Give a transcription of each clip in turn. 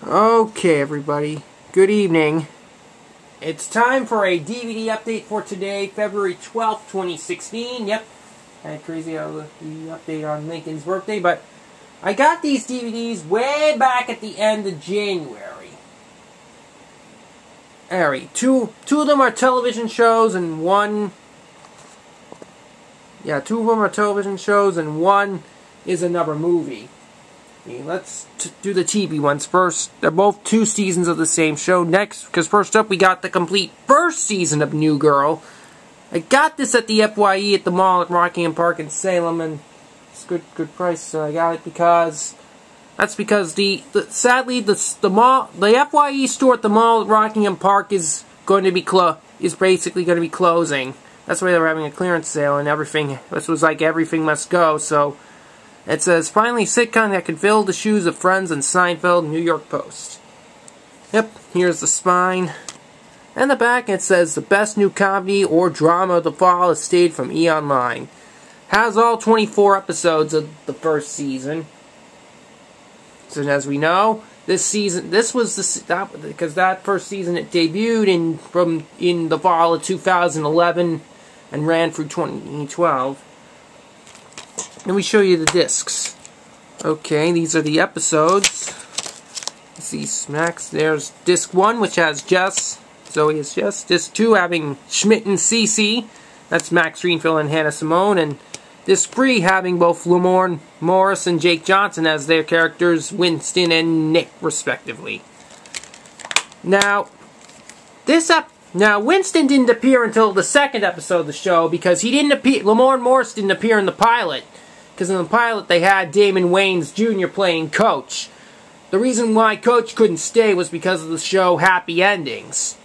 Okay, everybody. Good evening. It's time for a DVD update for today, February 12th, 2016. Yep, I had crazy the update on Lincoln's birthday, but I got these DVDs way back at the end of January. Two of them are television shows, and one... Yeah, two of them are television shows, and one is another movie. Let's do the TV ones first. They're both 2 seasons of the same show. Next, because first up we got the complete first season of New Girl. I got this at the FYE at the mall at Rockingham Park in Salem, and it's good price. So I got it because sadly the FYE store at the mall at Rockingham Park is basically going to be closing. That's why they were having a clearance sale and everything. This was like everything must go. So. It says, finally, sitcom that can fill the shoes of Friends and Seinfeld, New York Post. Yep, here's the spine. And the back, it says, the best new comedy or drama of the fall is stayed from E! Online. Has all 24 episodes of the first season. So as we know, because that first season it debuted in the fall of 2011 and ran through 2012. And we show you the discs. Okay, these are the episodes. Let's see, Smacks. There's disc 1, which has Jess. Zoe is Jess. Disc 2 having Schmidt and Cece. That's Max Greenfield and Hannah Simone. And disc 3 having both Lamorne Morris and Jake Johnson as their characters, Winston and Nick, respectively. Now, Winston didn't appear until the second episode of the show because Lamorne Morris didn't appear in the pilot. Because in the pilot they had Damon Wayans Jr. playing Coach. The reason why Coach couldn't stay was because of the show Happy Endings.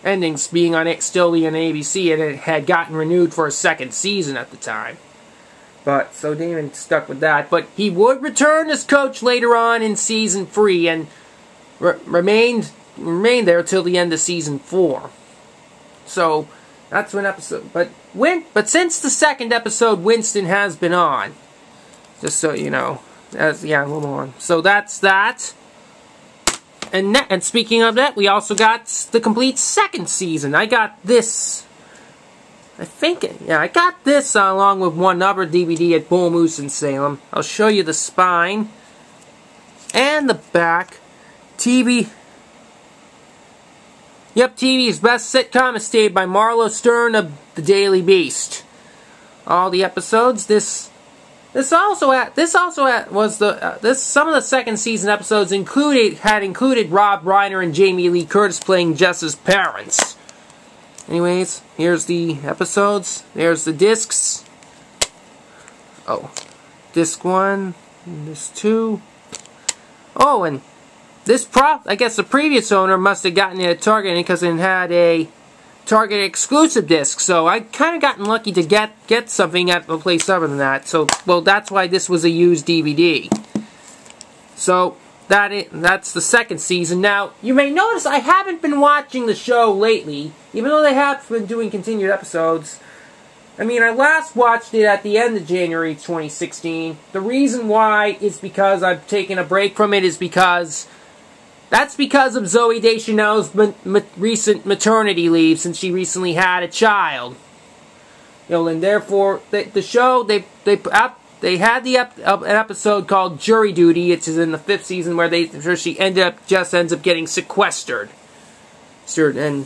Endings being still on ABC, and it had gotten renewed for a second season at the time. So Damon stuck with that. But he would return as Coach later on in season 3 and remained there till the end of season 4. So that's one episode. But since the second episode, Winston has been on. Just so you know. A little on. So that's that. And speaking of that, we also got the complete second season. I got this. I got this along with one other DVD at Bull Moose in Salem. I'll show you the spine and the back. Yep, TV's best sitcom is stayed by Marlo Stern of The Daily Beast. All the episodes. Some of the second season episodes had included Rob Reiner and Jamie Lee Curtis playing Jess's parents. Anyways, here's the episodes. There's the discs. Oh, disc 1, disc 2. Oh, and I guess the previous owner must have gotten it at Target because it had a Target exclusive disc. So I kind of gotten lucky to get something at a place other than that. So, well, that's why this was a used DVD. So that's the second season. Now, you may notice I haven't been watching the show lately, even though they have been doing continued episodes. I mean, I last watched it at the end of January 2016. The reason why is because I've taken a break from it is because... That's because of Zooey Deschanel's recent maternity leave, since she recently had a child. And therefore, the show, they had an episode called Jury Duty, which is in the 5th season, where she ends up getting sequestered. Due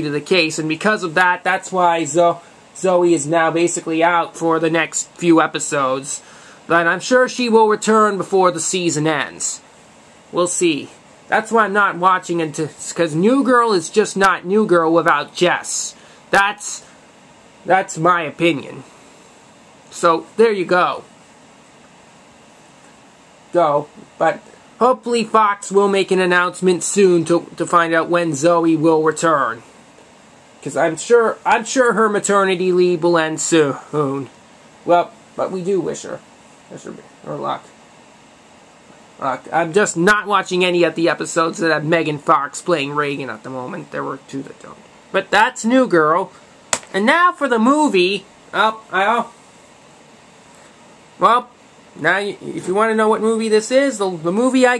to the case, and because of that, that's why Zoe is now basically out for the next few episodes. But I'm sure she will return before the season ends. We'll see. That's why I'm not watching it, because New Girl is just not New Girl without Jess. That's my opinion. So, there you go. But hopefully Fox will make an announcement soon to find out when Zoe will return. Because I'm sure her maternity leave will end soon. Well, but we do wish her luck. I'm just not watching any of the episodes that have Megan Fox playing Reagan at the moment. There were 2 that don't. But that's New Girl. And now for the movie. Now, if you want to know what movie this is, the movie I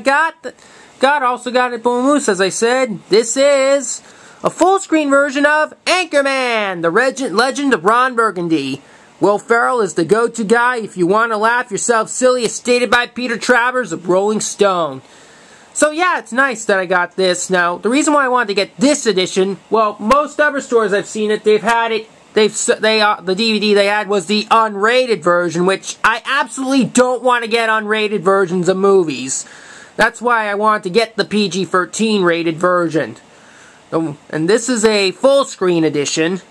also got at Boom Moose, as I said, this is a full-screen version of Anchorman, the legend of Ron Burgundy. Will Ferrell is the go-to guy if you want to laugh yourself silly, as stated by Peter Travers of Rolling Stone. So yeah, it's nice that I got this. Now, the reason why I wanted to get this edition, well, most other stores I've seen it, they've had it. The DVD they had was the unrated version, which I absolutely don't want to get unrated versions of movies. That's why I wanted to get the PG-13 rated version. And this is a full-screen edition.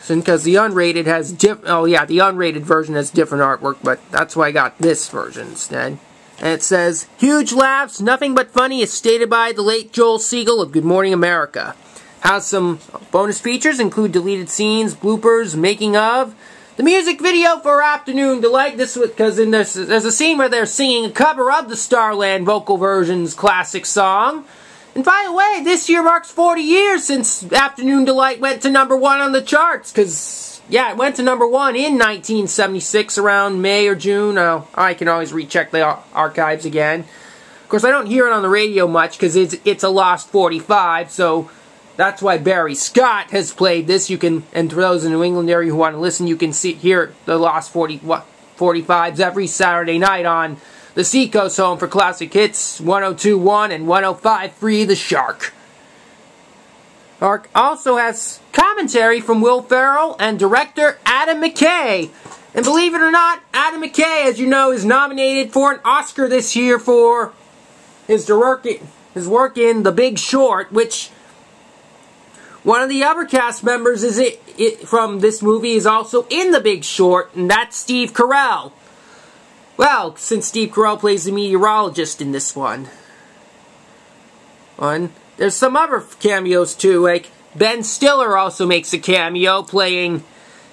Because the unrated has the unrated version has different artwork, but that's why I got this version instead. And it says, "Huge laughs, nothing but funny," as stated by the late Joel Siegel of Good Morning America. Has some bonus features, include deleted scenes, bloopers, making of. The music video for Afternoon Delight, this was because there's a scene where they're singing a cover of the Starland vocal version's classic song. And by the way, this year marks 40 years since Afternoon Delight went to #1 on the charts, because, yeah, it went to #1 in 1976, around May or June. I can always recheck the archives again. Of course, I don't hear it on the radio much, because it's a lost 45, so that's why Barry Scott has played this. You can, and for those in the New England area who want to listen, you can hear the lost 45s every Saturday night on the Seacoast home for classic hits, 102.1 and 105.3 The Shark. Ark also has commentary from Will Ferrell and director Adam McKay. And believe it or not, Adam McKay, as you know, is nominated for an Oscar this year for his work in The Big Short, which one of the other cast members from this movie is also in The Big Short, and that's Steve Carell. Well, since Steve Carell plays the meteorologist in this one. There's some other cameos too, like Ben Stiller also makes a cameo playing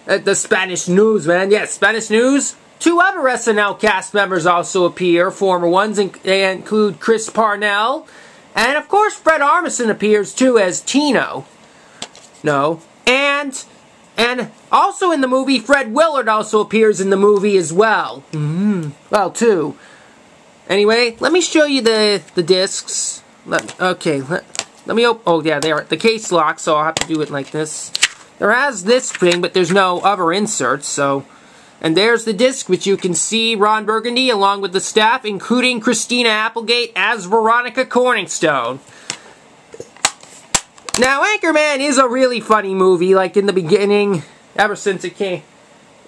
the Spanish newsman. Yes, Spanish News. 2 other SNL cast members also appear, former ones. They include Chris Parnell, and of course Fred Armisen appears too as Tino. And also in the movie, Fred Willard also appears in the movie as well. Well, too. Anyway, let me show you the discs. Let me open. Oh, yeah, they are the case lock, so I'll have to do it like this. There has this thing, but there's no other inserts, so. And there's the disc, which you can see Ron Burgundy along with the staff, including Christina Applegate as Veronica Corningstone. Now, Anchorman is a really funny movie, like in the beginning, ever since it came.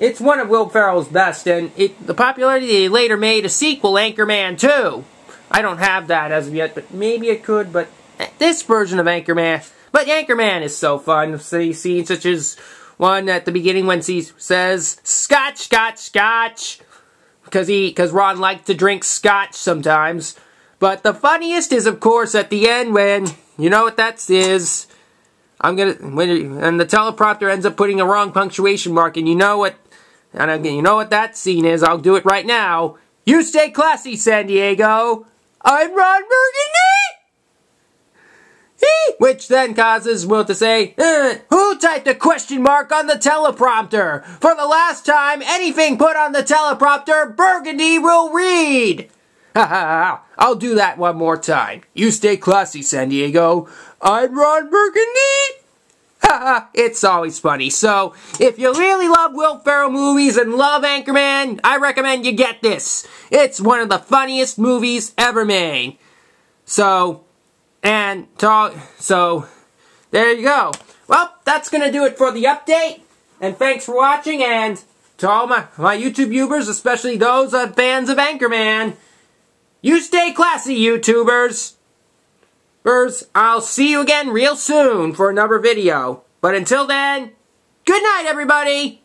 It's one of Will Ferrell's best, and the popularity they later made a sequel, Anchorman 2. I don't have that as of yet, but maybe I could, but this version of Anchorman. But Anchorman is so fun. See scenes such as one at the beginning when he says, "Scotch, Scotch, Scotch," because Ron liked to drink scotch sometimes. But the funniest is, of course, at the end when, you know what that is. And the teleprompter ends up putting a wrong punctuation mark, and you know what that scene is. I'll do it right now. "You stay classy, San Diego. I'm Ron Burgundy!" Which then causes Will to say, "Who typed a question mark on the teleprompter? For the last time, anything put on the teleprompter, Burgundy will read." Ha ha ha. I'll do that one more time. "You stay classy, San Diego. I'm Ron Burgundy." Ha ha. It's always funny. So, if you really love Will Ferrell movies and love Anchorman, I recommend you get this. It's one of the funniest movies ever made. So, there you go. Well, that's gonna do it for the update. And thanks for watching, and to all my YouTube viewers, especially those fans of Anchorman, you stay classy, YouTubers. I'll see you again real soon for another video. But until then, good night, everybody!